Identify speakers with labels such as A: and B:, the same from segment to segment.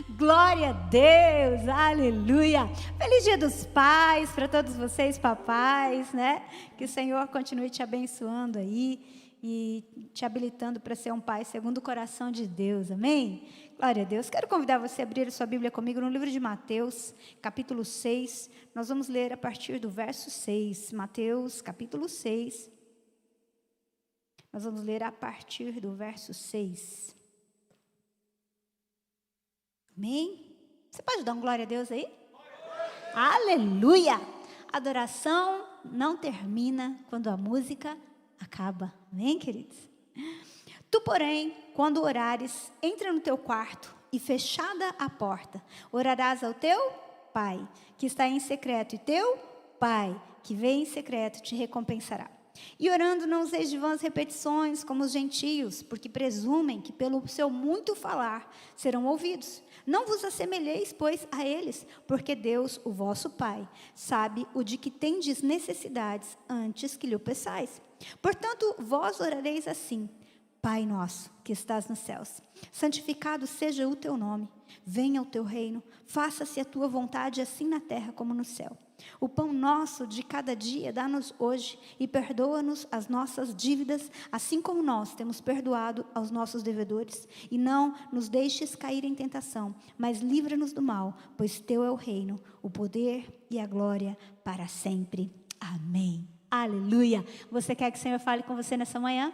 A: Glória a Deus, aleluia. Feliz Dia dos Pais para todos vocês, papais, né? Que o Senhor continue te abençoando aí e te habilitando para ser um pai segundo o coração de Deus, amém? Glória a Deus. Quero convidar você a abrir a sua Bíblia comigo no livro de Mateus, capítulo 6. Nós vamos ler a partir do verso 6. Mateus, capítulo 6. Nós vamos ler a partir do verso 6. Amém? Você pode dar um glória a Deus aí? Aleluia! Adoração não termina quando a música acaba. Amém, queridos? Tu, porém, quando orares, entra no teu quarto e fechada a porta, orarás ao teu Pai, que está em secreto, e teu Pai, que vê em secreto, te recompensará. E orando não useis de vãs repetições como os gentios, porque presumem que pelo seu muito falar serão ouvidos. Não vos assemelheis, pois, a eles, porque Deus, o vosso Pai, sabe o de que tendes necessidades antes que lhe o peçais. Portanto, vós orareis assim: Pai nosso, que estás nos céus, santificado seja o teu nome. Venha o teu reino, faça-se a tua vontade, assim na terra como no céu. O pão nosso de cada dia dá-nos hoje, e perdoa-nos as nossas dívidas, assim como nós temos perdoado aos nossos devedores. E não nos deixes cair em tentação, mas livra-nos do mal, pois teu é o reino, o poder e a glória para sempre. Amém. Aleluia. Você quer que o Senhor fale com você nessa manhã?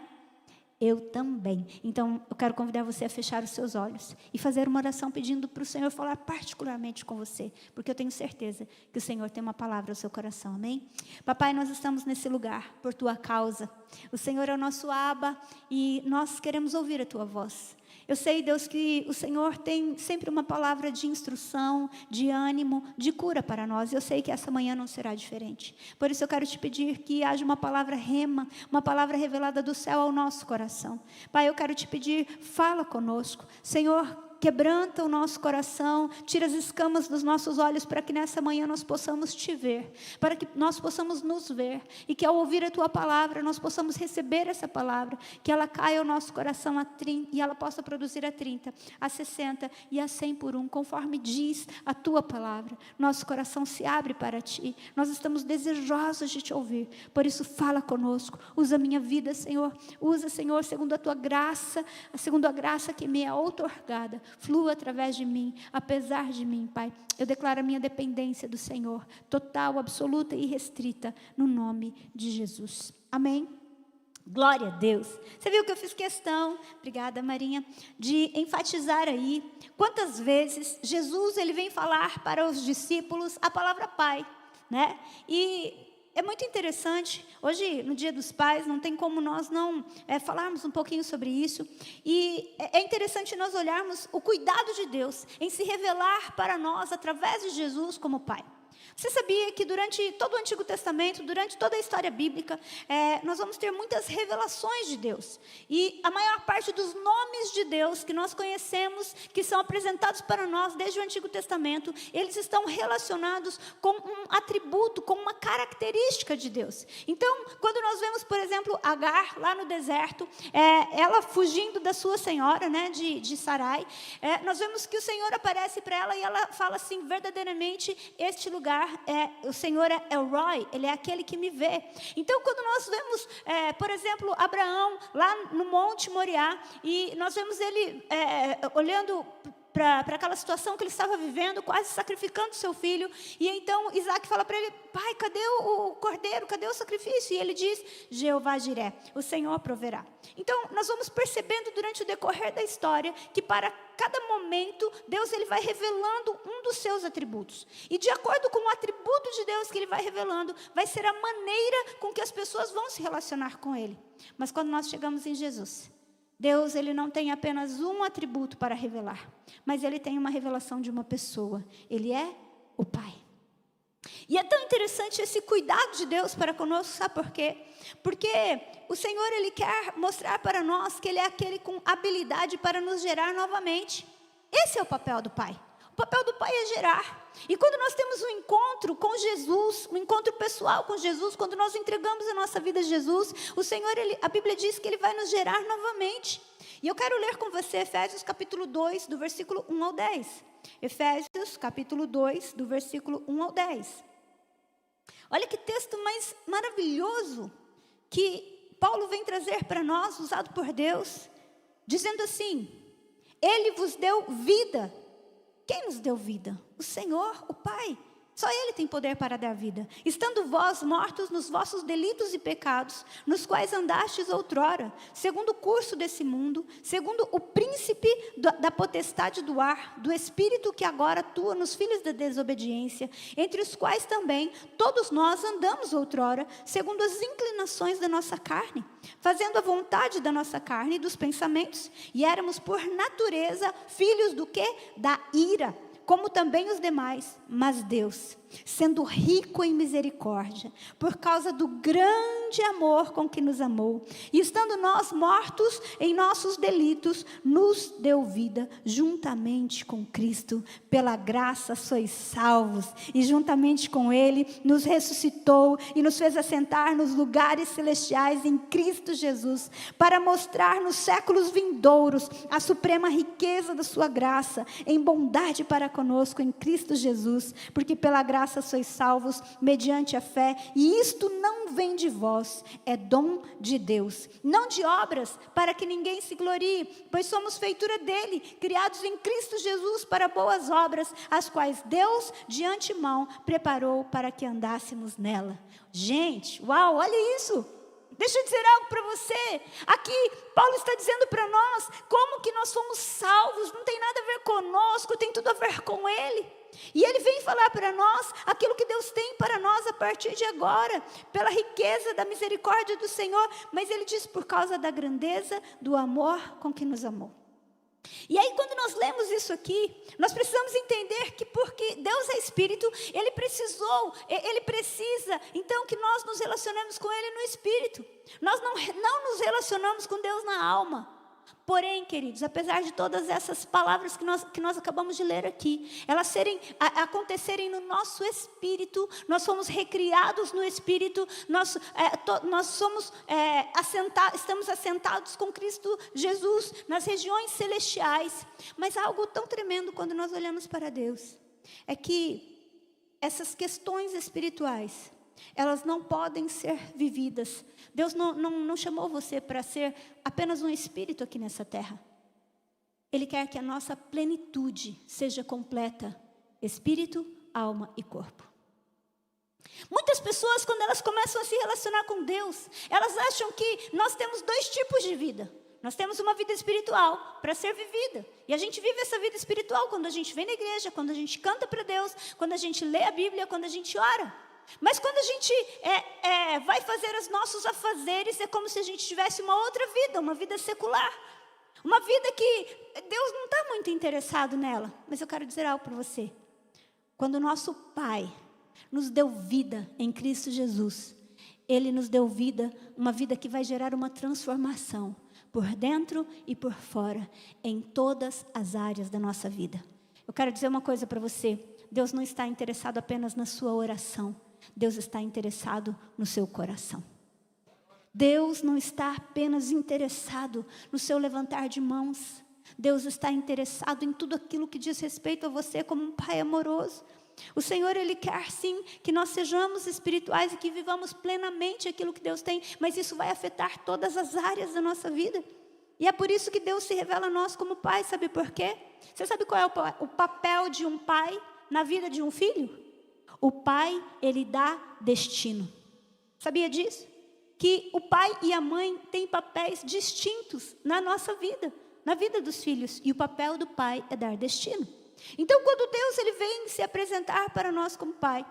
A: Eu também. Então, eu quero convidar você a fechar os seus olhos e fazer uma oração pedindo para o Senhor falar particularmente com você, porque eu tenho certeza que o Senhor tem uma palavra ao seu coração, amém? Papai, nós estamos nesse lugar por tua causa. O Senhor é o nosso Abba e nós queremos ouvir a tua voz. Eu sei, Deus, que o Senhor tem sempre uma palavra de instrução, de ânimo, de cura para nós. Eu sei que essa manhã não será diferente. Por isso eu quero te pedir que haja uma palavra rema, uma palavra revelada do céu ao nosso coração. Pai, eu quero te pedir, fala conosco. Senhor, quebranta o nosso coração, tira as escamas dos nossos olhos para que nessa manhã nós possamos te ver, para que nós possamos nos ver e que ao ouvir a tua palavra nós possamos receber essa palavra, que ela caia ao nosso coração a 30, e ela possa produzir a 30, a 60 e a 100 por um, conforme diz a tua palavra. Nosso coração se abre para ti, nós estamos desejosos de te ouvir, por isso fala conosco, usa a minha vida, Senhor, usa, Senhor, segundo a tua graça, segundo a graça que me é outorgada. Flua através de mim, apesar de mim, Pai. Eu declaro a minha dependência do Senhor, total, absoluta e restrita, no nome de Jesus. Amém? Glória a Deus. Você viu que eu fiz questão, obrigada Marinha, de enfatizar aí, quantas vezes Jesus ele vem falar para os discípulos a palavra Pai, né? E é muito interessante, hoje no Dia dos Pais, não tem como nós não falarmos um pouquinho sobre isso, e é interessante nós olharmos o cuidado de Deus em se revelar para nós através de Jesus como Pai. Você sabia que durante todo o Antigo Testamento, durante toda a história bíblica, nós vamos ter muitas revelações de Deus. E a maior parte dos nomes de Deus que nós conhecemos, que são apresentados para nós desde o Antigo Testamento, eles estão relacionados com um atributo, com uma característica de Deus. Então, quando nós vemos, por exemplo, Agar lá no deserto, ela fugindo da sua senhora, né, de Sarai, nós vemos que o Senhor aparece para ela e ela fala assim: verdadeiramente este lugar o Senhor é El Roi, Ele é aquele que me vê. Então, quando nós vemos, por exemplo, Abraão lá no Monte Moriá, e nós vemos ele olhando para aquela situação que ele estava vivendo, quase sacrificando seu filho, e então Isaac fala para ele: pai, cadê o cordeiro, cadê o sacrifício? E ele diz: Jeová Jiré, o Senhor proverá. Então nós vamos percebendo durante o decorrer da história, que para cada momento, Deus ele vai revelando um dos seus atributos, e de acordo com o atributo de Deus que ele vai revelando, vai ser a maneira com que as pessoas vão se relacionar com ele. Mas quando nós chegamos em Jesus, Deus ele não tem apenas um atributo para revelar, mas ele tem uma revelação de uma pessoa. Ele é o Pai. E é tão interessante esse cuidado de Deus para conosco, sabe por quê? Porque o Senhor ele quer mostrar para nós que Ele é aquele com habilidade para nos gerar novamente. Esse é o papel do Pai. O papel do pai é gerar. E quando nós temos um encontro com Jesus, um encontro pessoal com Jesus, quando nós entregamos a nossa vida a Jesus, o Senhor, a Bíblia diz que Ele vai nos gerar novamente. E eu quero ler com você Efésios capítulo 2, do versículo 1 ao 10. Efésios capítulo 2, do versículo 1 ao 10. Olha que texto mais maravilhoso que Paulo vem trazer para nós, usado por Deus, dizendo assim: Ele vos deu vida. Quem nos deu vida? O Senhor, o Pai. Só Ele tem poder para dar vida. Estando vós mortos nos vossos delitos e pecados, nos quais andastes outrora, segundo o curso desse mundo, segundo o príncipe da potestade do ar, do espírito que agora atua nos filhos da desobediência, entre os quais também todos nós andamos outrora, segundo as inclinações da nossa carne, fazendo a vontade da nossa carne e dos pensamentos, e éramos por natureza filhos do quê? Da ira, como também os demais. Mas Deus, sendo rico em misericórdia, por causa do grande amor com que nos amou, e estando nós mortos em nossos delitos, nos deu vida juntamente com Cristo. Pela graça sois salvos, e juntamente com Ele nos ressuscitou e nos fez assentar nos lugares celestiais em Cristo Jesus, para mostrar nos séculos vindouros a suprema riqueza da sua graça, em bondade para conosco em Cristo Jesus, porque pela graça sois salvos, mediante a fé, e isto não vem de vós, é dom de Deus, não de obras, para que ninguém se glorie, pois somos feitura dele, criados em Cristo Jesus para boas obras, as quais Deus de antemão preparou para que andássemos nela. Gente, uau, olha isso! Deixa eu dizer algo para você. Aqui Paulo está dizendo para nós como que nós somos salvos. Não tem nada a ver conosco, tem tudo a ver com Ele. E Ele vem falar para nós aquilo que Deus tem para nós a partir de agora, pela riqueza da misericórdia do Senhor. Mas Ele diz por causa da grandeza do amor com que nos amou. E aí quando nós lemos isso aqui, nós precisamos entender que porque Deus é Espírito, Ele precisa então que nós nos relacionemos com Ele no Espírito. Nós não nos relacionamos com Deus na alma. Porém, queridos, apesar de todas essas palavras que nós acabamos de ler aqui, elas acontecerem no nosso espírito, nós somos recriados no espírito, nós estamos assentados com Cristo Jesus nas regiões celestiais. Mas há algo tão tremendo quando nós olhamos para Deus, é que essas questões espirituais, elas não podem ser vividas. Deus não chamou você para ser apenas um espírito aqui nessa terra. Ele quer que a nossa plenitude seja completa, espírito, alma e corpo. Muitas pessoas, quando elas começam a se relacionar com Deus, elas acham que nós temos dois tipos de vida. Nós temos uma vida espiritual para ser vivida. E a gente vive essa vida espiritual quando a gente vem na igreja, quando a gente canta para Deus, quando a gente lê a Bíblia, quando a gente ora. Mas quando a gente vai fazer os nossos afazeres, é como se a gente tivesse uma outra vida, uma vida secular. Uma vida que Deus não está muito interessado nela. Mas eu quero dizer algo para você. Quando o nosso Pai nos deu vida em Cristo Jesus, Ele nos deu vida, uma vida que vai gerar uma transformação por dentro e por fora, em todas as áreas da nossa vida. Eu quero dizer uma coisa para você. Deus não está interessado apenas na sua oração. Deus está interessado no seu coração. Deus não está apenas interessado no seu levantar de mãos. Deus está interessado em tudo aquilo que diz respeito a você como um Pai amoroso. O Senhor, Ele quer sim que nós sejamos espirituais e que vivamos plenamente aquilo que Deus tem, mas isso vai afetar todas as áreas da nossa vida. E é por isso que Deus se revela a nós como Pai. Sabe por quê? Você sabe qual é o papel de um pai na vida de um filho? O pai, ele dá destino. Sabia disso? Que o pai e a mãe têm papéis distintos na nossa vida, na vida dos filhos. E o papel do pai é dar destino. Então, quando Deus ele vem se apresentar para nós como pai,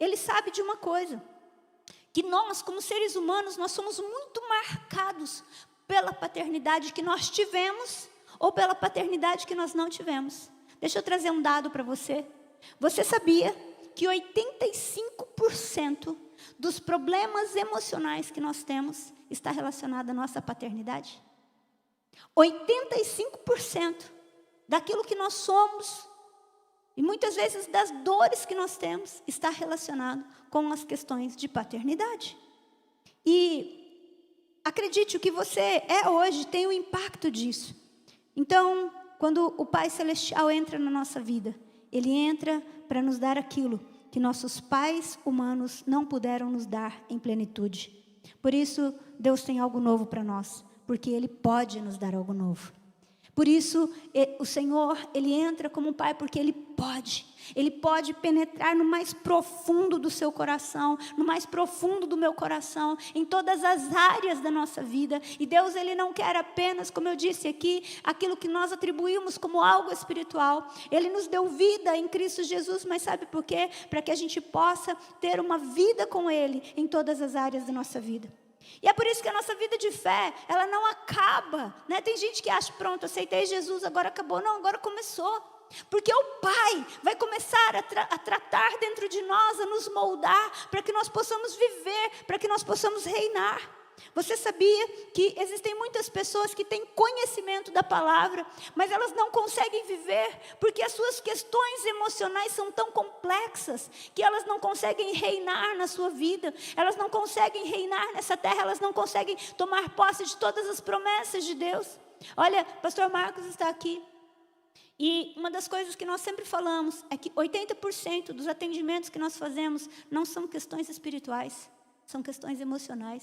A: Ele sabe de uma coisa, que nós, como seres humanos, nós somos muito marcados pela paternidade que nós tivemos ou pela paternidade que nós não tivemos. Deixa eu trazer um dado para você. Você sabia que 85% dos problemas emocionais que nós temos está relacionado à nossa paternidade? 85% daquilo que nós somos E muitas vezes das dores que nós temos está relacionado com as questões de paternidade. E acredite, o que você é hoje tem um impacto disso. Então, quando o Pai Celestial entra na nossa vida, Ele entra para nos dar aquilo que nossos pais humanos não puderam nos dar em plenitude. Por isso, Deus tem algo novo para nós, porque Ele pode nos dar algo novo. Por isso, o Senhor, Ele entra como um pai, porque Ele pode penetrar no mais profundo do seu coração, no mais profundo do meu coração, em todas as áreas da nossa vida. E Deus, Ele não quer apenas, como eu disse aqui, aquilo que nós atribuímos como algo espiritual. Ele nos deu vida em Cristo Jesus, mas sabe por quê? Para que a gente possa ter uma vida com Ele em todas as áreas da nossa vida. E é por isso que a nossa vida de fé, ela não acaba, né? Tem gente que acha, pronto, aceitei Jesus, agora acabou. Não, agora começou. Porque o Pai vai começar a tratar dentro de nós, a nos moldar, para que nós possamos viver, para que nós possamos reinar. Você sabia que existem muitas pessoas que têm conhecimento da palavra, mas elas não conseguem viver, porque as suas questões emocionais são tão complexas, que elas não conseguem reinar na sua vida, elas não conseguem reinar nessa terra, elas não conseguem tomar posse de todas as promessas de Deus. Olha, pastor Marcos está aqui, e uma das coisas que nós sempre falamos, é que 80% dos atendimentos que nós fazemos, não são questões espirituais, são questões emocionais.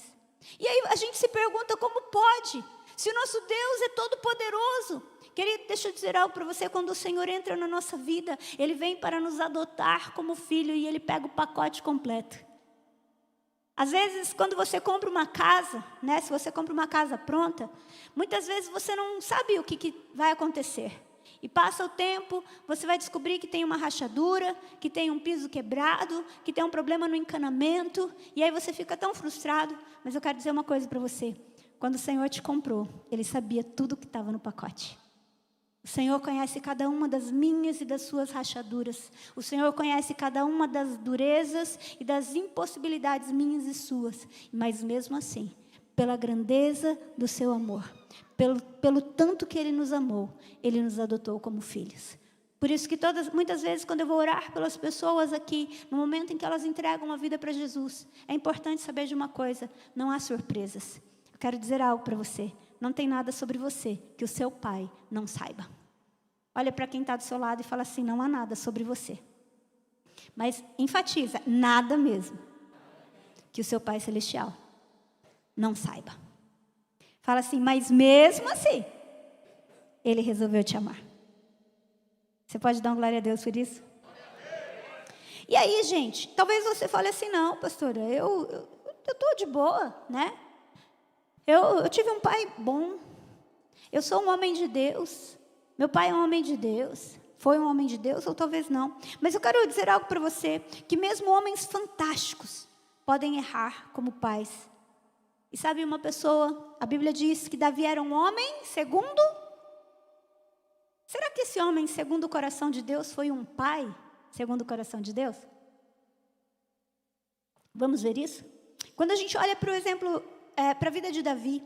A: E aí a gente se pergunta como pode, se o nosso Deus é todo poderoso. Querido, deixa eu dizer algo para você, quando o Senhor entra na nossa vida, Ele vem para nos adotar como filho e Ele pega o pacote completo. Às vezes, quando você compra uma casa, né, se você compra uma casa pronta, muitas vezes você não sabe o que vai acontecer. E passa o tempo, você vai descobrir que tem uma rachadura, que tem um piso quebrado, que tem um problema no encanamento, e aí você fica tão frustrado. Mas eu quero dizer uma coisa para você, quando o Senhor te comprou, Ele sabia tudo que estava no pacote. O Senhor conhece cada uma das minhas e das suas rachaduras. O Senhor conhece cada uma das durezas e das impossibilidades minhas e suas. Mas mesmo assim, pela grandeza do seu amor, pelo tanto que Ele nos amou, Ele nos adotou como filhos. Por isso que muitas vezes, quando eu vou orar pelas pessoas aqui, no momento em que elas entregam a vida para Jesus, é importante saber de uma coisa, não há surpresas. Eu quero dizer algo para você, não tem nada sobre você que o seu pai não saiba. Olha para quem está do seu lado e fala assim, não há nada sobre você. Mas enfatiza, nada mesmo, que o seu Pai Celestial não saiba. Fala assim, mas mesmo assim, Ele resolveu te amar. Você pode dar uma glória a Deus por isso? E aí, gente, talvez você fale assim, não, pastora, eu estou de boa, né? Eu tive um pai bom, eu sou um homem de Deus, meu pai é um homem de Deus, foi um homem de Deus ou talvez não. Mas eu quero dizer algo para você, que mesmo homens fantásticos podem errar como pais. E sabe uma pessoa, a Bíblia diz que Davi era um homem segundo... Será que esse homem segundo o coração de Deus foi um pai segundo o coração de Deus? Vamos ver isso? Quando a gente olha, por exemplo, para a vida de Davi,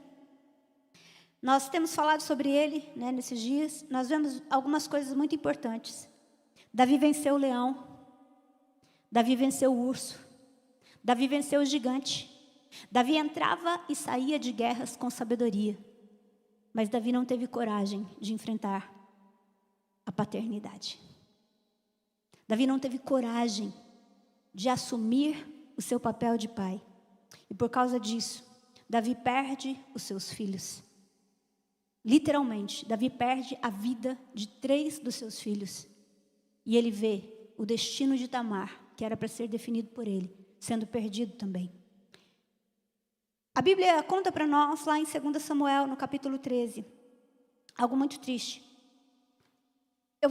A: nós temos falado sobre ele, né, nesses dias, nós vemos algumas coisas muito importantes. Davi venceu o leão, Davi venceu o urso, Davi venceu o gigante. Davi entrava e saía de guerras com sabedoria, mas Davi não teve coragem de enfrentar a paternidade. Davi não teve coragem de assumir o seu papel de pai. E por causa disso, Davi perde os seus filhos. Literalmente, Davi perde a vida de 3 dos seus filhos. E ele vê o destino de Tamar, que era para ser definido por ele, sendo perdido também. A Bíblia conta para nós, lá em 2 Samuel, no capítulo 13, algo muito triste. Eu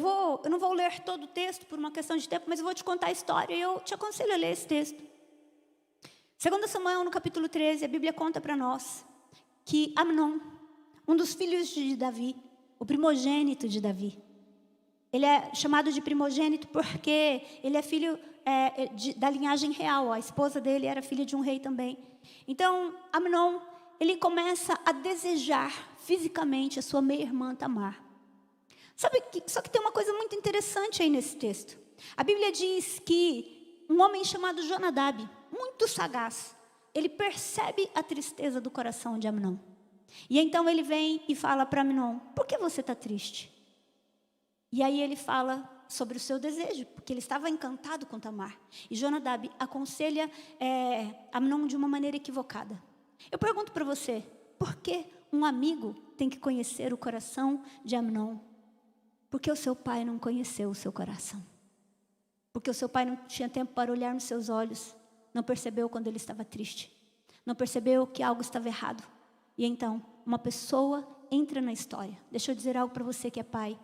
A: não vou ler todo o texto por uma questão de tempo, mas eu vou te contar a história e eu te aconselho a ler esse texto. 2 Samuel, no capítulo 13, a Bíblia conta para nós que Amnon, um dos filhos de Davi, o primogênito de Davi, ele é chamado de primogênito porque ele é filho da linhagem real. A esposa dele era filha de um rei também. Então, Amnon, ele começa a desejar fisicamente a sua meia-irmã Tamar. Só que tem uma coisa muito interessante. interessante aí nesse texto. A Bíblia diz que um homem chamado Jonadab, muito sagaz, ele percebe a tristeza do coração de Amnon. E então ele vem e fala para Amnon: por que você está triste? E aí ele fala sobre o seu desejo, porque ele estava encantado com Tamar. E Jonadab aconselha Amnon de uma maneira equivocada. Eu pergunto para você, por que um amigo tem que conhecer o coração de Amnon? Porque o seu pai não conheceu o seu coração. Porque o seu pai não tinha tempo para olhar nos seus olhos. Não percebeu quando ele estava triste. Não percebeu que algo estava errado. E então, uma pessoa entra na história. Deixa eu dizer algo para você que é pai.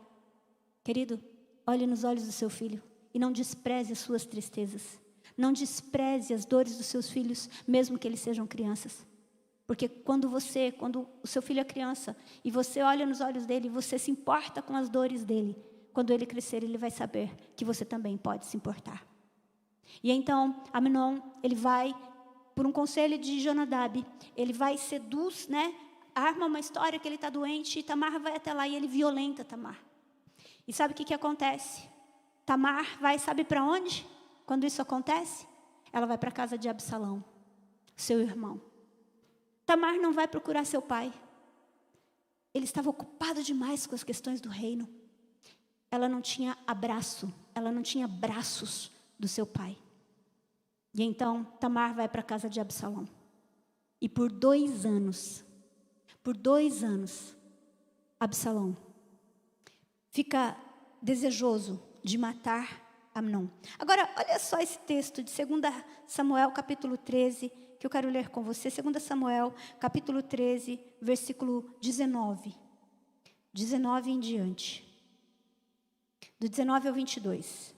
A: Querido, olhe nos olhos do seu filho e não despreze as suas tristezas. Não despreze as dores dos seus filhos, mesmo que eles sejam crianças. Porque quando o seu filho é criança e você olha nos olhos dele, você se importa com as dores dele. Quando ele crescer, ele vai saber que você também pode se importar. E então, Amnon, ele vai, por um conselho de Jonadab, ele vai seduz, arma uma história que ele está doente, e Tamar vai até lá e ele violenta Tamar. E sabe o que acontece? Tamar vai, sabe para onde? Quando isso acontece? Ela vai para a casa de Absalão, seu irmão. Tamar não vai procurar seu pai. Ele estava ocupado demais com as questões do reino. Ela não tinha abraço, ela não tinha braços do seu pai. E então Tamar vai para a casa de Absalão. E por 2 anos, Absalão fica desejoso de matar Amnon. Agora, olha só esse texto de 2 Samuel, capítulo 13, que eu quero ler com você. 2 Samuel, capítulo 13, versículo 19. 19 em diante. Do 19 ao 22.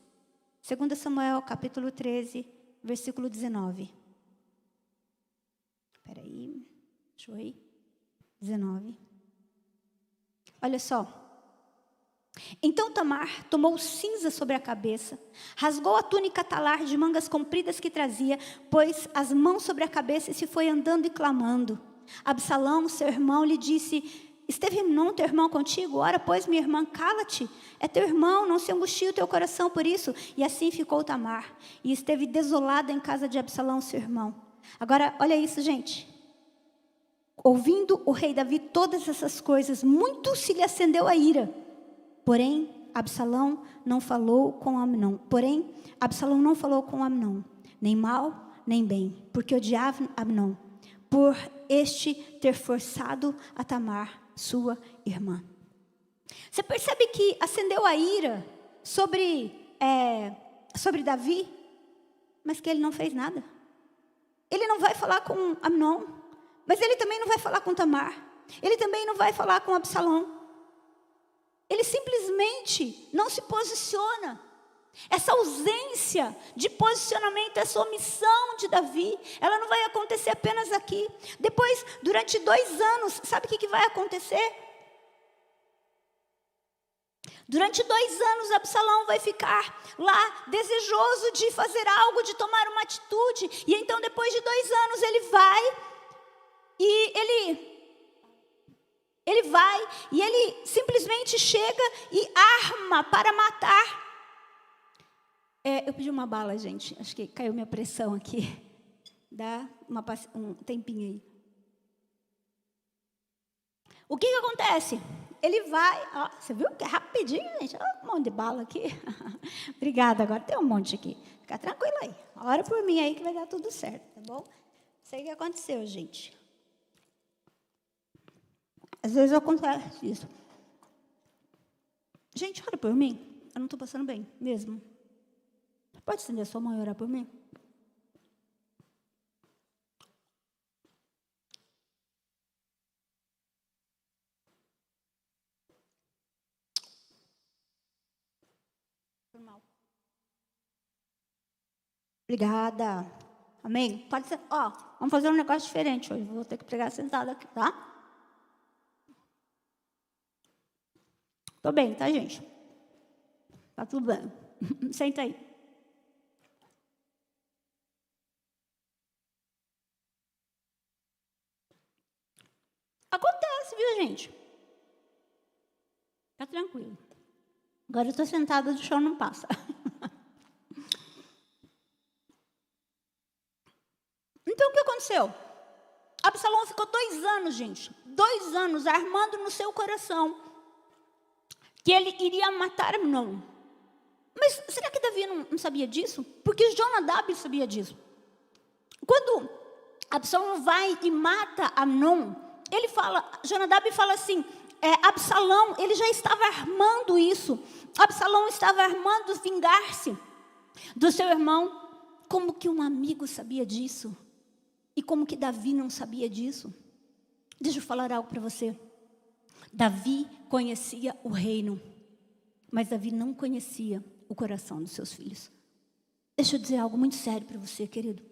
A: 2 Samuel, capítulo 13, versículo 19. Espera aí, deixa eu ir. 19. Olha só. Então Tamar tomou cinza sobre a cabeça, rasgou a túnica talar de mangas compridas que trazia, pôs as mãos sobre a cabeça e se foi andando e clamando. Absalão, seu irmão, lhe disse: esteve Amnon, teu irmão, contigo? Ora, pois, minha irmã, cala-te. É teu irmão, não se angustie o teu coração por isso. E assim ficou Tamar, e esteve desolada em casa de Absalão, seu irmão. Agora, olha isso, gente. Ouvindo o rei Davi todas essas coisas, muito se lhe acendeu a ira. Porém, Absalão não falou com Amnon, nem mal, nem bem, porque odiava Amnon, por este ter forçado a Tamar, sua irmã. Você percebe que acendeu a ira sobre Davi, mas que ele não fez nada. Ele não vai falar com Amnon, mas ele também não vai falar com Tamar. Ele também não vai falar com Absalão. Ele simplesmente não se posiciona. Essa ausência de posicionamento, essa omissão de Davi, ela não vai acontecer apenas aqui. Depois, durante 2 anos, sabe o que vai acontecer? Durante 2 anos, Absalão vai ficar lá, desejoso de fazer algo, de tomar uma atitude. E então, depois de 2 anos, ele vai e ele simplesmente chega e arma para matar. Eu pedi uma bala, gente. Acho que caiu minha pressão aqui. Dá um tempinho aí. O que acontece? Ele vai... você viu que é rapidinho, gente? Um monte de bala aqui. Obrigada, agora tem um monte aqui. Fica tranquilo aí. Ora por mim aí que vai dar tudo certo, tá bom? Sei o que aconteceu, gente. Às vezes acontece isso. Gente, ora por mim. Eu não estou passando bem, mesmo. Pode estender a sua mão e orar por mim? Normal. Obrigada. Amém? Pode ser. Vamos fazer um negócio diferente hoje. Vou ter que pregar sentada aqui, tá? Tô bem, tá, gente? Tá tudo bem. Senta aí. Acontece, viu, gente? Tá tranquilo. Agora eu estou sentada, o chão não passa. Então o que aconteceu? Absalão ficou 2 anos, gente. 2 anos armando no seu coração que ele iria matar Amnon. Mas será que Davi não sabia disso? Porque Jonadab sabia disso. Quando Absalão vai e mata Amnon, Jonadab fala assim, Absalão, ele já estava armando isso. Absalão estava armando vingar-se do seu irmão. Como que um amigo sabia disso? E como que Davi não sabia disso? Deixa eu falar algo para você. Davi conhecia o reino, mas Davi não conhecia o coração dos seus filhos. Deixa eu dizer algo muito sério para você, querido.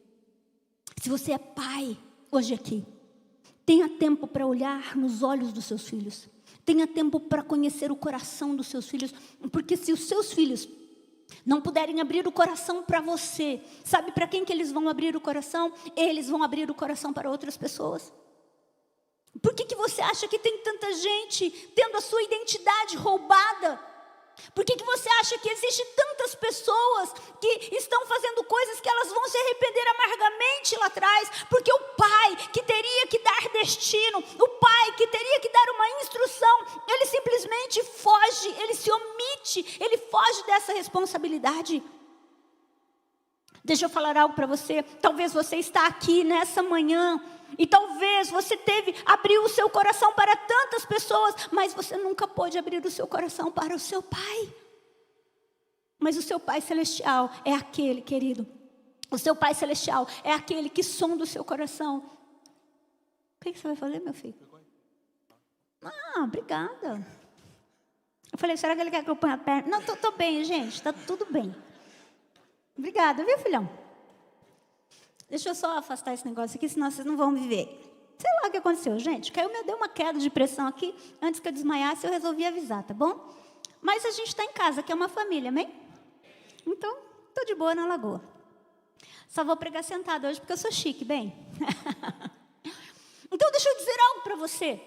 A: Se você é pai, hoje aqui, tenha tempo para olhar nos olhos dos seus filhos. Tenha tempo para conhecer o coração dos seus filhos. Porque se os seus filhos não puderem abrir o coração para você, sabe para quem que eles vão abrir o coração? Eles vão abrir o coração para outras pessoas. Por que você acha que tem tanta gente tendo a sua identidade roubada? Por que você acha que existe tantas pessoas que estão fazendo coisas que elas vão se arrepender amargamente lá atrás? Porque o pai que teria que dar destino, o pai que teria que dar uma instrução, ele simplesmente foge, ele se omite, ele foge dessa responsabilidade. Deixa eu falar algo para você. Talvez você está aqui nessa manhã e talvez você abriu o seu coração para tantas pessoas, mas você nunca pôde abrir o seu coração para o seu pai. Mas o seu Pai Celestial é aquele, querido. O seu Pai Celestial é aquele que sonda o seu coração. O que você vai fazer, meu filho? Obrigada. Eu falei, será que ele quer que eu ponha a perna? Não, tô bem, gente, está tudo bem. Obrigada, viu, filhão? Deixa eu só afastar esse negócio aqui, senão vocês não vão me ver. Sei lá o que aconteceu, gente. Deu uma queda de pressão aqui. Antes que eu desmaiasse, eu resolvi avisar, tá bom? Mas a gente está em casa, que é uma família, amém? Então, estou de boa na lagoa. Só vou pregar sentada hoje, porque eu sou chique, bem? Então, deixa eu dizer algo para você.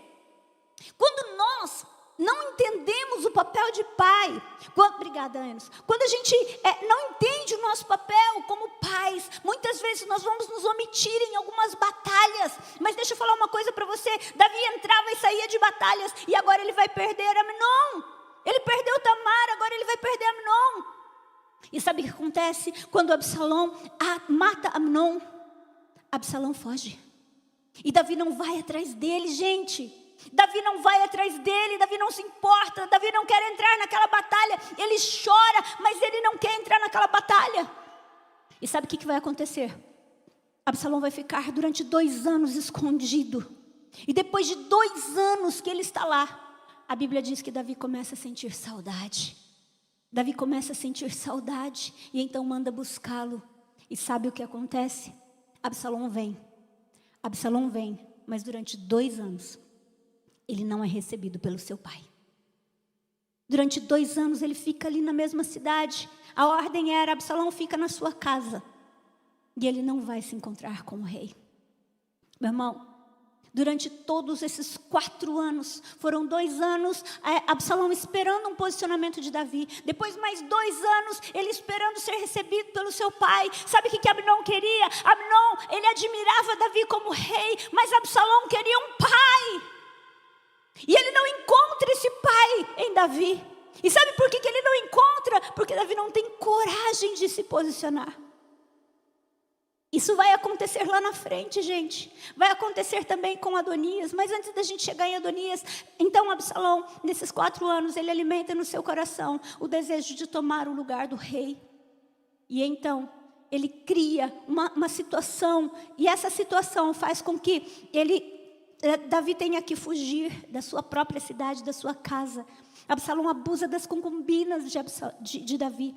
A: Quando nós não entendemos o papel de pai, obrigada, Anos. Quando a gente não entende o nosso papel como pais, muitas vezes nós vamos nos omitir em algumas batalhas. Mas deixa eu falar uma coisa para você. Davi entrava e saía de batalhas, e agora ele vai perder Amnon. Ele perdeu Tamar, agora ele vai perder Amnon. E sabe o que acontece? Quando Absalão mata Amnon, Absalão foge. E Davi não vai atrás dele, gente. Davi não vai atrás dele, Davi não se importa, Davi não quer entrar naquela batalha. Ele chora, mas ele não quer entrar naquela batalha. E sabe o que vai acontecer? Absalão vai ficar durante 2 anos escondido. E depois de 2 anos que ele está lá, a Bíblia diz que Davi começa a sentir saudade. Davi começa a sentir saudade e então manda buscá-lo. E sabe o que acontece? Absalão vem, mas durante 2 anos ele não é recebido pelo seu pai. Durante 2 anos ele fica ali na mesma cidade. A ordem era: Absalão fica na sua casa. E ele não vai se encontrar com o rei. Meu irmão, durante todos esses 4 anos, foram 2 anos, Absalão esperando um posicionamento de Davi. Depois mais 2 anos, ele esperando ser recebido pelo seu pai. Sabe o que Amnon queria? Amnon, ele admirava Davi como rei, mas Absalão queria um pai. E ele não encontra esse pai em Davi. E sabe por que ele não encontra? Porque Davi não tem coragem de se posicionar. Isso vai acontecer lá na frente, gente. Vai acontecer também com Adonias. Mas antes da gente chegar em Adonias, então Absalão, nesses 4 anos, ele alimenta no seu coração o desejo de tomar o lugar do rei. E então, ele cria uma situação. E essa situação faz com que Davi tenha que fugir da sua própria cidade, da sua casa. Absalão abusa das concubinas de Davi.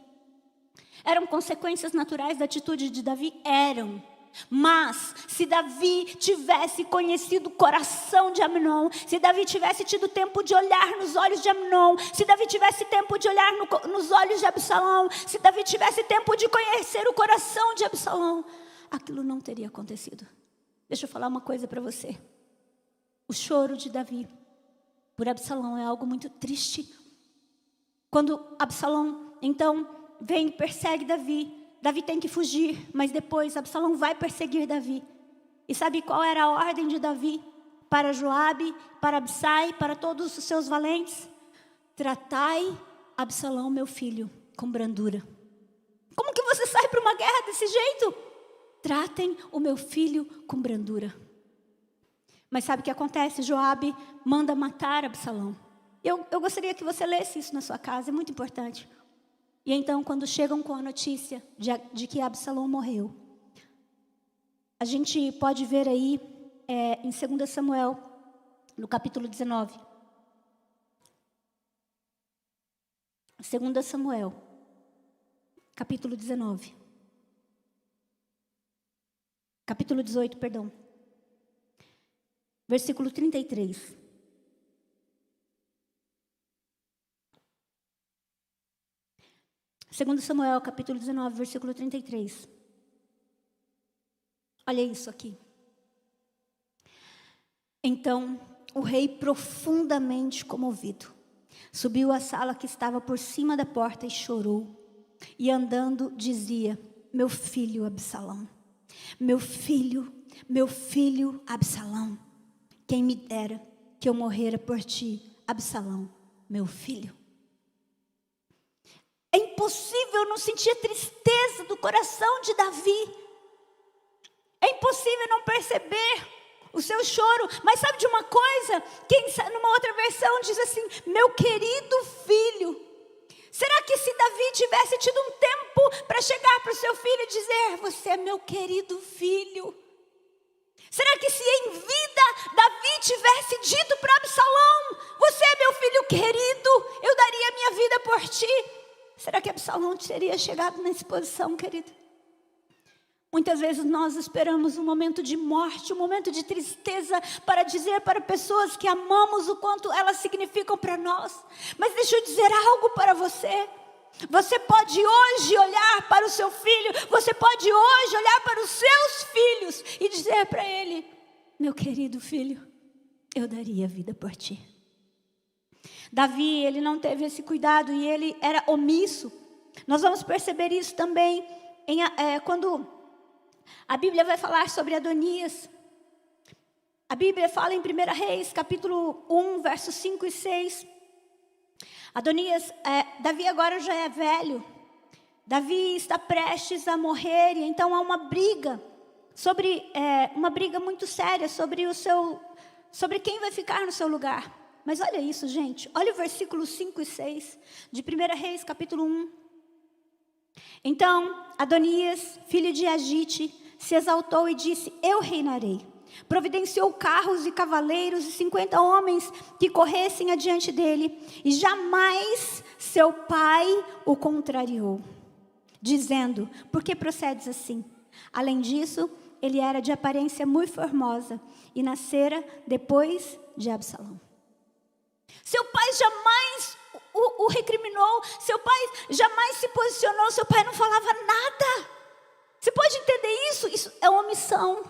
A: Eram consequências naturais da atitude de Davi? Eram. Mas, se Davi tivesse conhecido o coração de Amnon, se Davi tivesse tido tempo de olhar nos olhos de Amnon, se Davi tivesse tempo de olhar nos olhos de Absalão, se Davi tivesse tempo de conhecer o coração de Absalão, aquilo não teria acontecido. Deixa eu falar uma coisa para você. O choro de Davi por Absalão é algo muito triste. Quando Absalão, então, vem e persegue Davi. Davi tem que fugir, mas depois Absalão vai perseguir Davi. E sabe qual era a ordem de Davi? Para Joabe, para Absai, para todos os seus valentes: tratai Absalão, meu filho, com brandura. Como que você sai para uma guerra desse jeito? Tratem o meu filho com brandura. Mas sabe o que acontece? Joabe manda matar Absalão. Eu gostaria que você lesse isso na sua casa, é muito importante. E então, quando chegam com a notícia de que Absalão morreu, a gente pode ver aí em 2 Samuel, no capítulo 19. 2 Samuel, capítulo 19. Capítulo 18, perdão. Versículo 33. Segundo Samuel, capítulo 19, versículo 33. Olha isso aqui. Então, o rei, profundamente comovido, subiu à sala que estava por cima da porta e chorou. E andando, dizia: meu filho Absalão, meu filho Absalão, quem me dera que eu morrera por ti, Absalão, meu filho. É impossível não sentir a tristeza do coração de Davi. É impossível não perceber o seu choro. Mas sabe de uma coisa? Numa outra versão diz assim: meu querido filho. Será que se Davi tivesse tido um tempo para chegar para o seu filho e dizer: você é meu querido filho? Será que se em vida Davi tivesse dito para Absalão: você é meu filho querido, eu daria a minha vida por ti? Será que Absalão teria chegado nessa posição, querido? Muitas vezes nós esperamos um momento de morte, um momento de tristeza, para dizer para pessoas que amamos o quanto elas significam para nós. Mas deixa eu dizer algo para você. Você pode hoje olhar para o seu filho, você pode hoje olhar para os seus filhos e dizer para ele: meu querido filho, eu daria a vida por ti. Davi, ele não teve esse cuidado e ele era omisso. Nós vamos perceber isso também quando a Bíblia vai falar sobre Adonias. A Bíblia fala em 1 Reis, capítulo 1, versos 5 e 6. Adonias, Davi agora já é velho. Davi está prestes a morrer, e então há uma briga, uma briga muito séria sobre quem vai ficar no seu lugar. Mas olha isso, gente. Olha o versículo 5 e 6 de 1 Reis, capítulo 1. Então, Adonias, filho de Agite, se exaltou e disse: eu reinarei. Providenciou carros e cavaleiros e 50 homens que corressem adiante dele. E jamais seu pai o contrariou, dizendo: por que procedes assim? Além disso, ele era de aparência muito formosa e nascera depois de Absalão. Seu pai jamais o recriminou, seu pai jamais se posicionou, seu pai não falava nada. Você pode entender isso? Isso é omissão.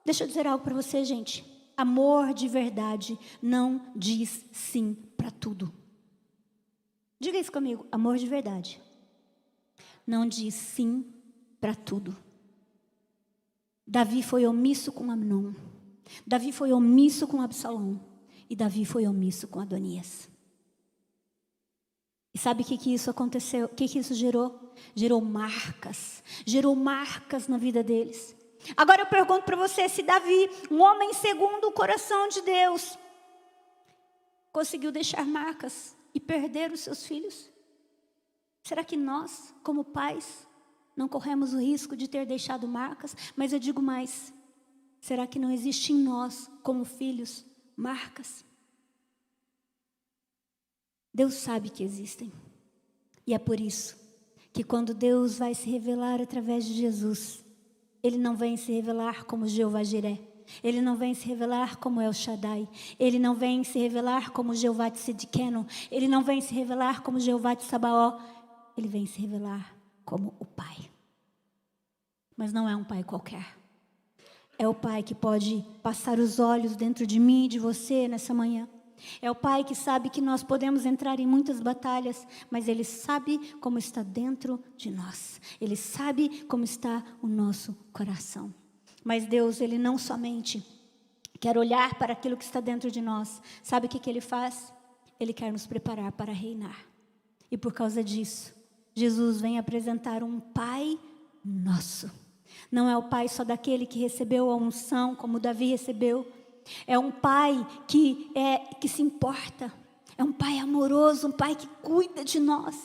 A: Deixa eu dizer algo para você, gente. Amor de verdade não diz sim para tudo. Diga isso comigo. Amor de verdade não diz sim para tudo. Davi foi omisso com Amnon. Davi foi omisso com Absalão. E Davi foi omisso com Adonias. E sabe o que isso aconteceu? O que isso gerou? Gerou marcas na vida deles. Agora eu pergunto para você, se Davi, um homem segundo o coração de Deus, conseguiu deixar marcas e perder os seus filhos, será que nós, como pais, não corremos o risco de ter deixado marcas? Mas eu digo mais, será que não existe em nós, como filhos, marcas? Deus sabe que existem. E é por isso que quando Deus vai se revelar através de Jesus, Ele não vem se revelar como Jeová Jiré. Ele não vem se revelar como El Shaddai. Ele não vem se revelar como Jeová Tsidkenu. Ele não vem se revelar como Jeová Tsabaó. Ele vem se revelar como o Pai. Mas não é um pai qualquer. É o Pai que pode passar os olhos dentro de mim e de você nessa manhã É o Pai que sabe que nós podemos entrar em muitas batalhas, mas Ele sabe como está dentro de nós. Ele sabe como está o nosso coração. Mas Deus, Ele não somente quer olhar para aquilo que está dentro de nós. Sabe o que Ele faz? Ele quer nos preparar para reinar. E por causa disso, Jesus vem apresentar um Pai nosso. Não é o Pai só daquele que recebeu a unção, como Davi recebeu. É um Pai que se importa. É um Pai amoroso, um Pai que cuida de nós.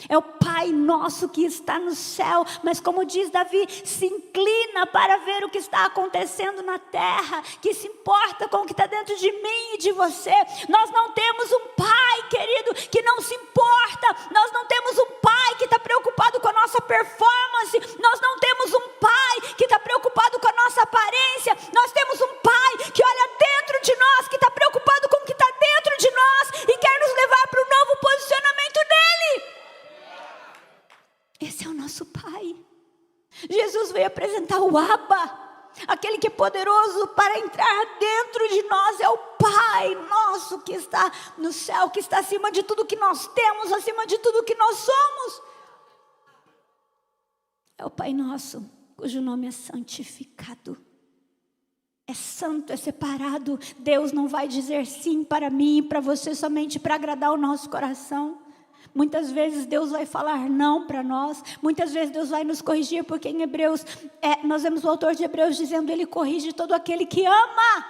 A: É o Pai nosso que está no céu, mas como diz Davi, se inclina para ver o que está acontecendo na terra, que se importa com o que está dentro de mim e de você. Nós não temos um Pai, querido, que não se importa. Nós não temos um Pai que está preocupado com a nossa performance. Nós não temos um Pai que está preocupado com a nossa aparência. Nós temos um Pai que olha dentro de nós, que está preocupado com o que está dentro de nós e quer nos levar para um novo posicionamento nele. Esse é o nosso Pai. Jesus veio apresentar o Abba, aquele que é poderoso para entrar dentro de nós. É o Pai nosso que está no céu, que está acima de tudo que nós temos, acima de tudo que nós somos. É o Pai nosso, cujo nome é santificado. É santo, é separado. Deus não vai dizer sim para mim e para você somente para agradar o nosso coração. Muitas vezes Deus vai falar não para nós. Muitas vezes Deus vai nos corrigir, porque em Hebreus, nós vemos o autor de Hebreus dizendo: Ele corrige todo aquele que ama.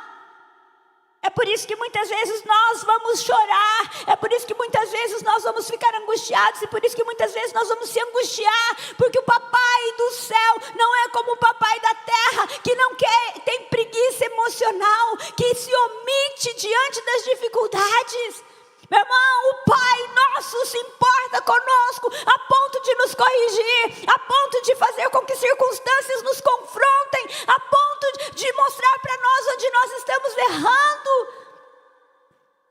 A: É por isso que muitas vezes nós vamos chorar. É por isso que muitas vezes nós vamos ficar angustiados. E por isso que muitas vezes nós vamos se angustiar. Porque o papai do céu não é como o papai da terra, que não quer, tem preguiça emocional, que se omite diante das dificuldades. Meu irmão, o Pai nosso se importa conosco a ponto de nos corrigir, a ponto de fazer com que circunstâncias nos confrontem, a ponto de mostrar para nós onde nós estamos errando.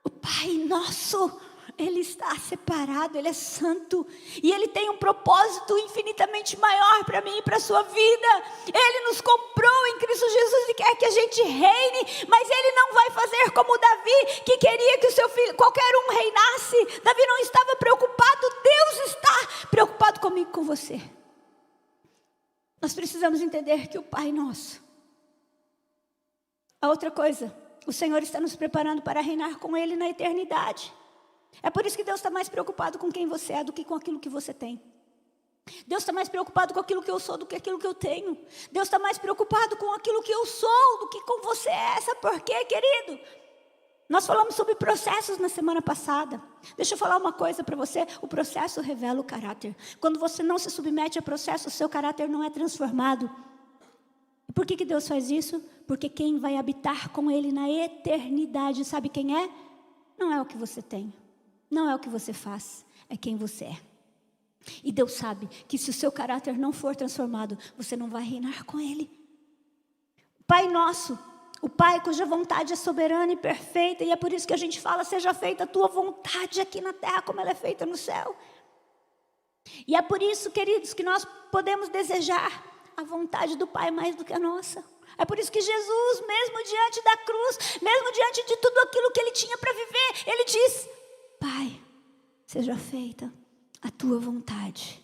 A: O Pai nosso, Ele está separado, Ele é santo. E Ele tem um propósito infinitamente maior para mim e para a sua vida. Ele nos comprou em Cristo Jesus e quer que a gente reine. Mas Ele não vai fazer como Davi, que queria que o seu filho, qualquer um, reinasse. Davi não estava preocupado. Deus está preocupado comigo e com você. Nós precisamos entender que o Pai nosso. A outra coisa, o Senhor está nos preparando para reinar com Ele na eternidade. É por isso que Deus está mais preocupado com quem você é do que com aquilo que você tem. Deus está mais preocupado com aquilo que eu sou do que aquilo que eu tenho. Deus está mais preocupado com aquilo que eu sou do que com você é. Sabe por quê, querido? Nós falamos sobre processos na semana passada. Deixa eu falar uma coisa para você. O processo revela o caráter. Quando você não se submete a processo, o seu caráter não é transformado. E por que Deus faz isso? Porque quem vai habitar com Ele na eternidade, sabe quem é? Não é o que você tem. Não é o que você faz, é quem você é. E Deus sabe que se o seu caráter não for transformado, você não vai reinar com Ele. Pai nosso, o Pai cuja vontade é soberana e perfeita, e é por isso que a gente fala: seja feita a tua vontade aqui na terra como ela é feita no céu. E é por isso, queridos, que nós podemos desejar a vontade do Pai mais do que a nossa. É por isso que Jesus, mesmo diante da cruz, mesmo diante de tudo aquilo que Ele tinha para viver, Ele diz: Pai, seja feita a tua vontade,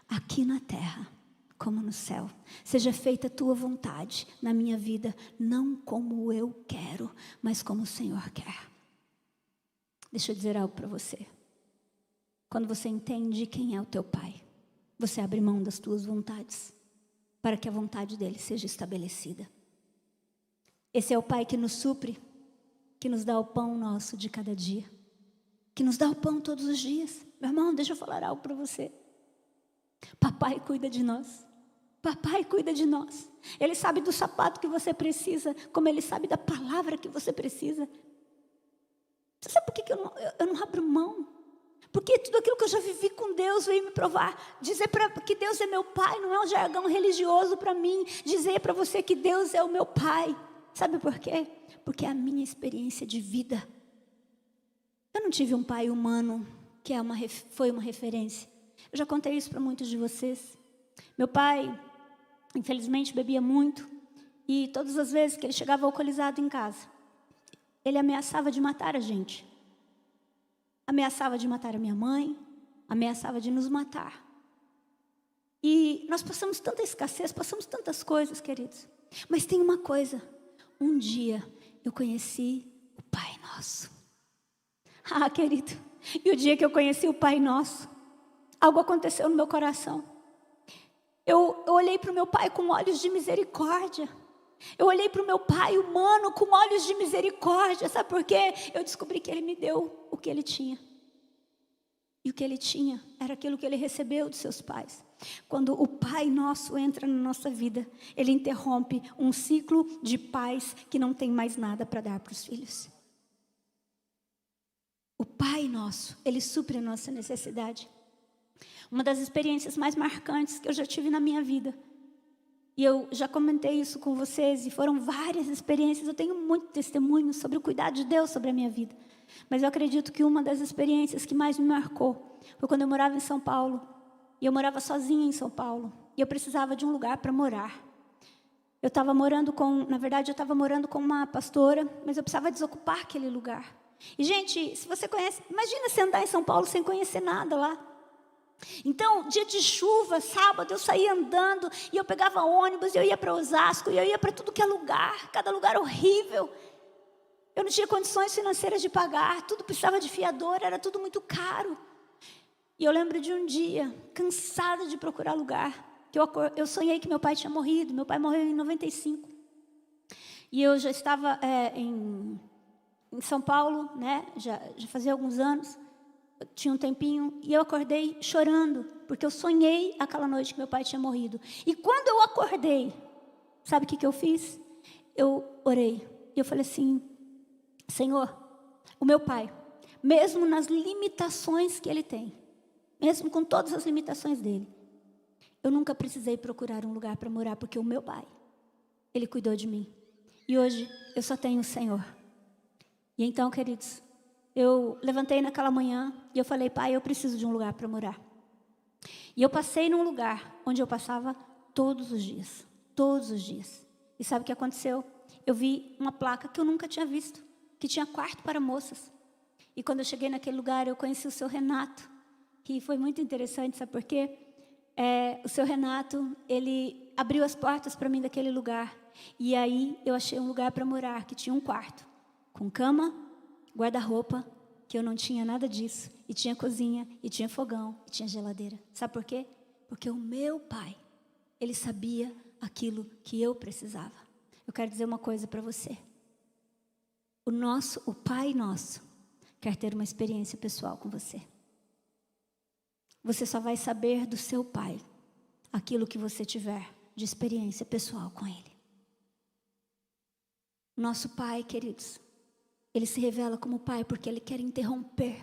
A: aqui na terra, como no céu. Seja feita a tua vontade na minha vida, não como eu quero, mas como o Senhor quer. Deixa eu dizer algo para você. Quando você entende quem é o teu Pai, você abre mão das tuas vontades, para que a vontade dEle seja estabelecida. Esse é o Pai que nos supre, que nos dá o pão nosso de cada dia, que nos dá o pão todos os dias. Meu irmão, deixa eu falar algo para você. Papai cuida de nós. Papai cuida de nós. Ele sabe do sapato que você precisa, como Ele sabe da palavra que você precisa. Você sabe por que eu não abro mão? Porque tudo aquilo que eu já vivi com Deus veio me provar. Dizer que Deus é meu Pai não é um jargão religioso para mim. Dizer para você que Deus é o meu Pai. Sabe por quê? Porque é a minha experiência de vida. Eu não tive um pai humano que foi uma referência. Eu já contei isso para muitos de vocês. Meu pai, infelizmente, bebia muito. E todas as vezes que ele chegava alcoolizado em casa, ele ameaçava de matar a gente. ameaçava de matar a minha mãe, ameaçava de nos matar. E nós passamos tanta escassez, passamos tantas coisas, queridos. Mas tem uma coisa, um dia eu conheci o Pai Nosso. Ah, querido, e o dia que eu conheci o Pai Nosso, algo aconteceu no meu coração. Eu olhei para o meu pai com olhos de misericórdia. Eu olhei para o meu pai humano com olhos de misericórdia. Sabe por quê? Eu descobri que ele me deu o que ele tinha. E o que ele tinha era aquilo que ele recebeu dos seus pais. Quando o Pai Nosso entra na nossa vida, ele interrompe um ciclo de pais que não tem mais nada para dar para os filhos. O Pai Nosso, ele supre a nossa necessidade. Uma das experiências mais marcantes que eu já tive na minha vida. E eu já comentei isso com vocês, e foram várias experiências. Eu tenho muito testemunho sobre o cuidado de Deus sobre a minha vida. Mas eu acredito que uma das experiências que mais me marcou foi quando eu morava em São Paulo. E eu morava sozinha em São Paulo. E eu precisava de um lugar para morar. Eu estava morando com uma pastora, mas eu precisava desocupar aquele lugar. E, gente, se você conhece, imagina você andar em São Paulo sem conhecer nada lá. Então, dia de chuva, sábado, eu saía andando e eu pegava ônibus, e eu ia para Osasco, e eu ia para tudo que é lugar, cada lugar horrível. Eu não tinha condições financeiras de pagar, tudo precisava de fiador, era tudo muito caro. E eu lembro de um dia, cansada de procurar lugar, que eu sonhei que meu pai tinha morrido. Meu pai morreu em 95. E eu já estava em São Paulo, né? Já fazia alguns anos. Tinha um tempinho, e eu acordei chorando, porque eu sonhei aquela noite que meu pai tinha morrido. E quando eu acordei, sabe o que eu fiz? Eu orei, e eu falei assim: Senhor, o meu pai, mesmo nas limitações que ele tem, mesmo com todas as limitações dele, eu nunca precisei procurar um lugar para morar, porque o meu pai, ele cuidou de mim. E hoje eu só tenho o Senhor. E então, queridos, eu levantei naquela manhã e eu falei: Pai, eu preciso de um lugar para morar. E eu passei num lugar onde eu passava todos os dias. Todos os dias. E sabe o que aconteceu? Eu vi uma placa que eu nunca tinha visto, que tinha quarto para moças. E quando eu cheguei naquele lugar, eu conheci o seu Renato. E foi muito interessante, sabe por quê? O seu Renato, ele abriu as portas para mim daquele lugar. E aí eu achei um lugar para morar, que tinha um quarto, com cama, guarda-roupa, que eu não tinha nada disso, e tinha cozinha, e tinha fogão, e tinha geladeira. Sabe por quê? Porque o meu pai, ele sabia aquilo que eu precisava. Eu quero dizer uma coisa para você. O Pai Nosso quer ter uma experiência pessoal com você. Você só vai saber do seu Pai aquilo que você tiver de experiência pessoal com Ele. Nosso Pai, queridos, Ele se revela como Pai porque Ele quer interromper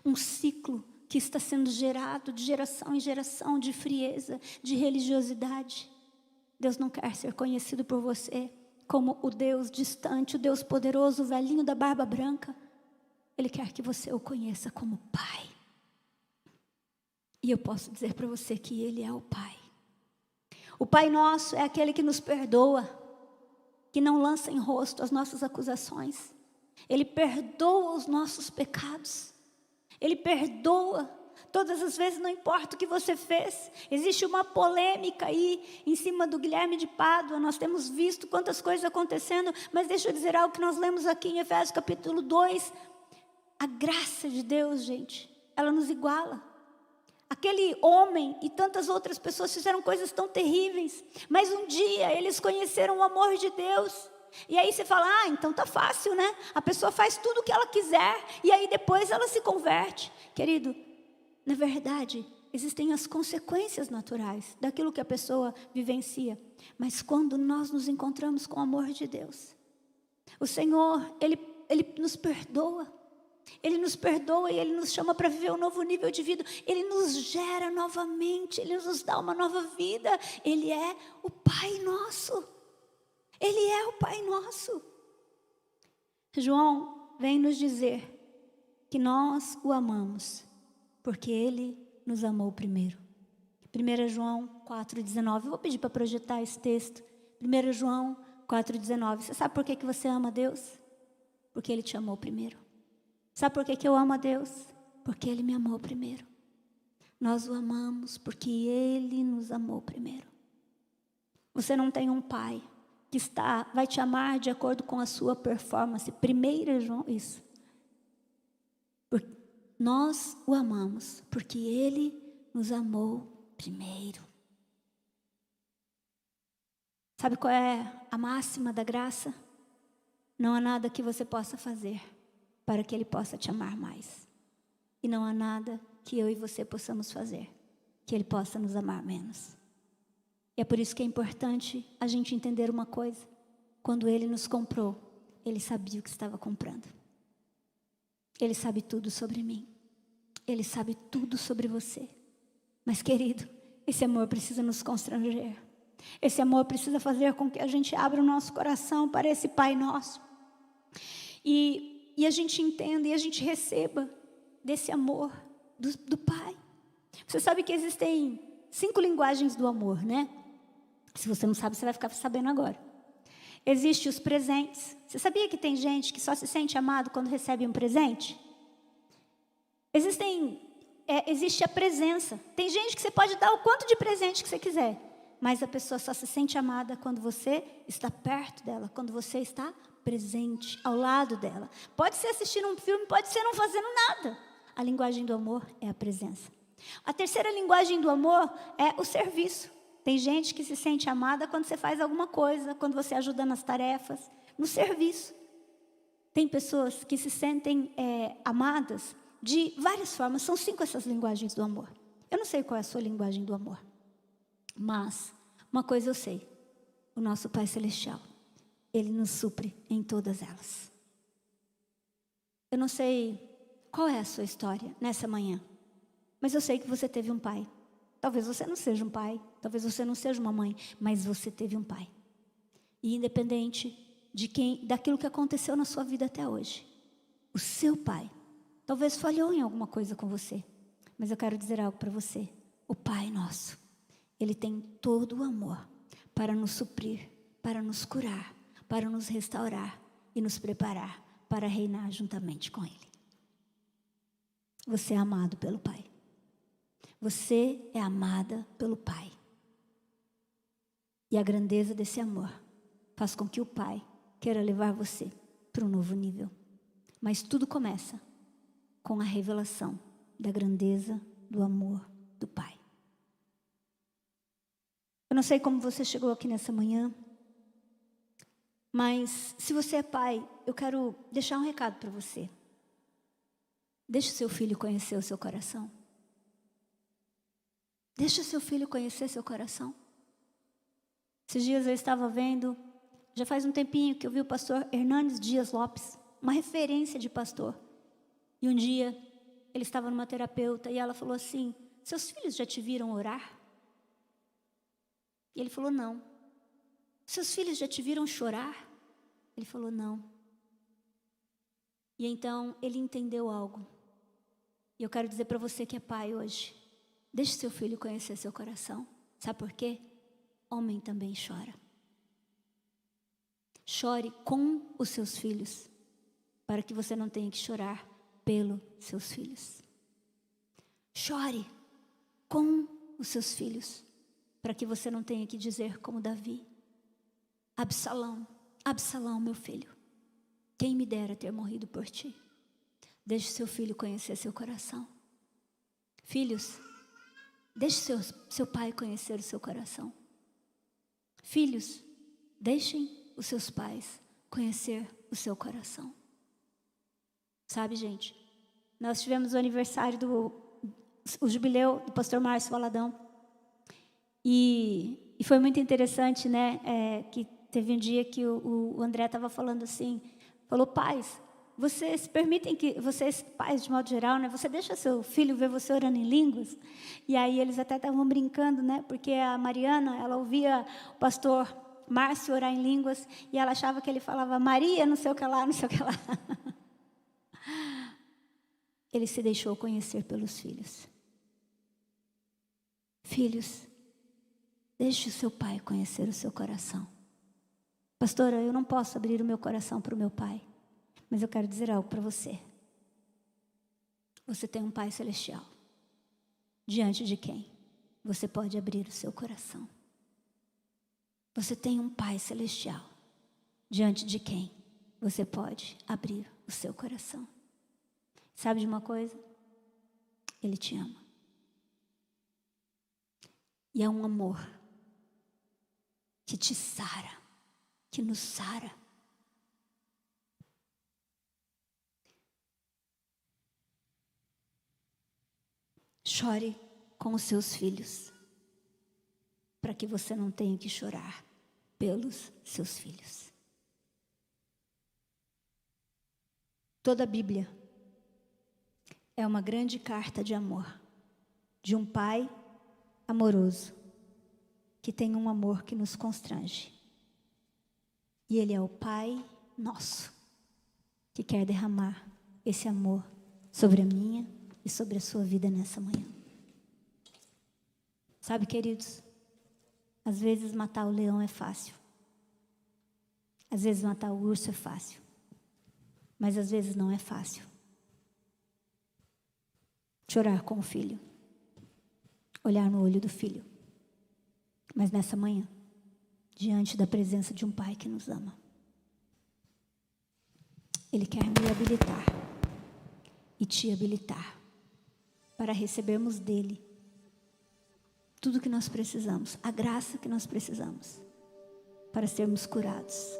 A: um ciclo que está sendo gerado de geração em geração, de frieza, de religiosidade. Deus não quer ser conhecido por você como o Deus distante, o Deus poderoso, o velhinho da barba branca. Ele quer que você o conheça como Pai. E eu posso dizer para você que Ele é o Pai. O Pai Nosso é aquele que nos perdoa, que não lança em rosto as nossas acusações. Ele perdoa os nossos pecados. Ele perdoa todas as vezes, não importa o que você fez. Existe uma polêmica aí em cima do Guilherme de Pádua. Nós temos visto quantas coisas acontecendo, mas deixa eu dizer algo que nós lemos aqui em Efésios capítulo 2. A graça de Deus, gente, ela nos iguala. Aquele homem e tantas outras pessoas fizeram coisas tão terríveis, mas um dia eles conheceram o amor de Deus. E aí você fala: então tá fácil, né? A pessoa faz tudo o que ela quiser e aí depois ela se converte. Querido, na verdade, existem as consequências naturais daquilo que a pessoa vivencia. Mas quando nós nos encontramos com o amor de Deus, o Senhor, Ele nos perdoa. Ele nos perdoa e Ele nos chama para viver um novo nível de vida. Ele nos gera novamente, Ele nos dá uma nova vida. Ele é o Pai Nosso. Ele é o Pai Nosso. João vem nos dizer que nós o amamos, porque Ele nos amou primeiro. 1 João 4,19. Eu vou pedir para projetar esse texto. 1 João 4,19. Você sabe por que você ama Deus? Porque Ele te amou primeiro. Sabe por que eu amo a Deus? porque Ele me amou primeiro. Nós o amamos porque Ele nos amou primeiro. Você não tem um pai que vai te amar de acordo com a sua performance. Primeiro, João, isso. Nós o amamos porque Ele nos amou primeiro. Sabe qual é a máxima da graça? Não há nada que você possa fazer para que Ele possa te amar mais. E não há nada que eu e você possamos fazer que Ele possa nos amar menos. E é por isso que é importante a gente entender uma coisa. Quando Ele nos comprou, Ele sabia o que estava comprando. Ele sabe tudo sobre mim. Ele sabe tudo sobre você. Mas, querido, esse amor precisa nos constranger. Esse amor precisa fazer com que a gente abra o nosso coração para esse Pai nosso. E a gente entenda e a gente receba desse amor do Pai. Você sabe que existem 5 linguagens do amor, né? Se você não sabe, você vai ficar sabendo agora. Existem os presentes. Você sabia que tem gente que só se sente amado quando recebe um presente? Existe a presença. Tem gente que você pode dar o quanto de presente que você quiser, mas a pessoa só se sente amada quando você está perto dela, quando você está presente, ao lado dela. Pode ser assistindo um filme, pode ser não fazendo nada. A linguagem do amor é a presença. A terceira linguagem do amor é o serviço. Tem gente que se sente amada quando você faz alguma coisa, quando você ajuda nas tarefas, no serviço. Tem pessoas que se sentem amadas de várias formas. São 5 essas linguagens do amor. Eu não sei qual é a sua linguagem do amor, mas uma coisa eu sei: o nosso Pai Celestial, Ele nos supre em todas elas. Eu não sei qual é a sua história nessa manhã, mas eu sei que você teve um pai. Talvez você não seja um pai, talvez você não seja uma mãe, mas você teve um pai. E independente daquilo que aconteceu na sua vida até hoje, o seu pai talvez falhou em alguma coisa com você, mas eu quero dizer algo para você: o Pai nosso, Ele tem todo o amor para nos suprir, para nos curar, para nos restaurar e nos preparar para reinar juntamente com Ele. Você é amado pelo Pai. Você é amada pelo Pai. E a grandeza desse amor faz com que o Pai queira levar você para um novo nível. Mas tudo começa com a revelação da grandeza do amor do Pai. Eu não sei como você chegou aqui nessa manhã, mas se você é pai, eu quero deixar um recado para você. Deixe o seu filho conhecer o seu coração. Deixe o seu filho conhecer seu coração. Esses dias eu estava vendo, já faz um tempinho que eu vi o pastor Hernanes Dias Lopes, uma referência de pastor. E um dia ele estava numa terapeuta e ela falou assim: seus filhos já te viram orar? E ele falou: não. Seus filhos já te viram chorar? Ele falou: não. E então ele entendeu algo. E eu quero dizer para você que é pai hoje: deixe seu filho conhecer seu coração. Sabe por quê? Homem também chora. Chore com os seus filhos, para que você não tenha que chorar pelos seus filhos. Chore com os seus filhos, para que você não tenha que dizer como Davi: Absalão, Absalão, meu filho, quem me dera ter morrido por ti. Deixe seu filho conhecer seu coração. Filhos, deixe seu pai conhecer o seu coração. Filhos, deixem os seus pais conhecer o seu coração. Sabe, gente, nós tivemos o aniversário o jubileu do pastor Márcio Valadão. E foi muito interessante, né? Que teve um dia que o André estava falando assim, falou: pais, vocês permitem que, vocês pais de modo geral, né? Você deixa seu filho ver você orando em línguas? E aí eles até estavam brincando, né? Porque a Mariana, ela ouvia o pastor Márcio orar em línguas e ela achava que ele falava Maria, não sei o que lá, não sei o que lá. Ele se deixou conhecer pelos filhos. Filhos, deixe o seu pai conhecer o seu coração. Pastora, eu não posso abrir o meu coração para o meu pai, mas eu quero dizer algo para você. Você tem um Pai Celestial, diante de quem você pode abrir o seu coração. Você tem um Pai Celestial, diante de quem você pode abrir o seu coração. Sabe de uma coisa? Ele te ama. E é um amor que te sara, que nos sara. Chore com os seus filhos, para que você não tenha que chorar pelos seus filhos. Toda a Bíblia é uma grande carta de amor, de um pai amoroso, que tem um amor que nos constrange. E Ele é o Pai nosso, que quer derramar esse amor sobre a minha e sobre a sua vida nessa manhã. Sabe, queridos, às vezes matar o leão é fácil. Às vezes matar o urso é fácil. Mas às vezes não é fácil. Chorar com o filho. Olhar no olho do filho. Mas nessa manhã, diante da presença de um Pai que nos ama, Ele quer me habilitar e te habilitar para recebermos dEle tudo que nós precisamos, a graça que nós precisamos para sermos curados.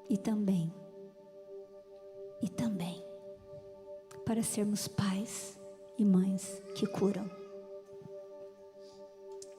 A: E também para sermos pais e mães que curam.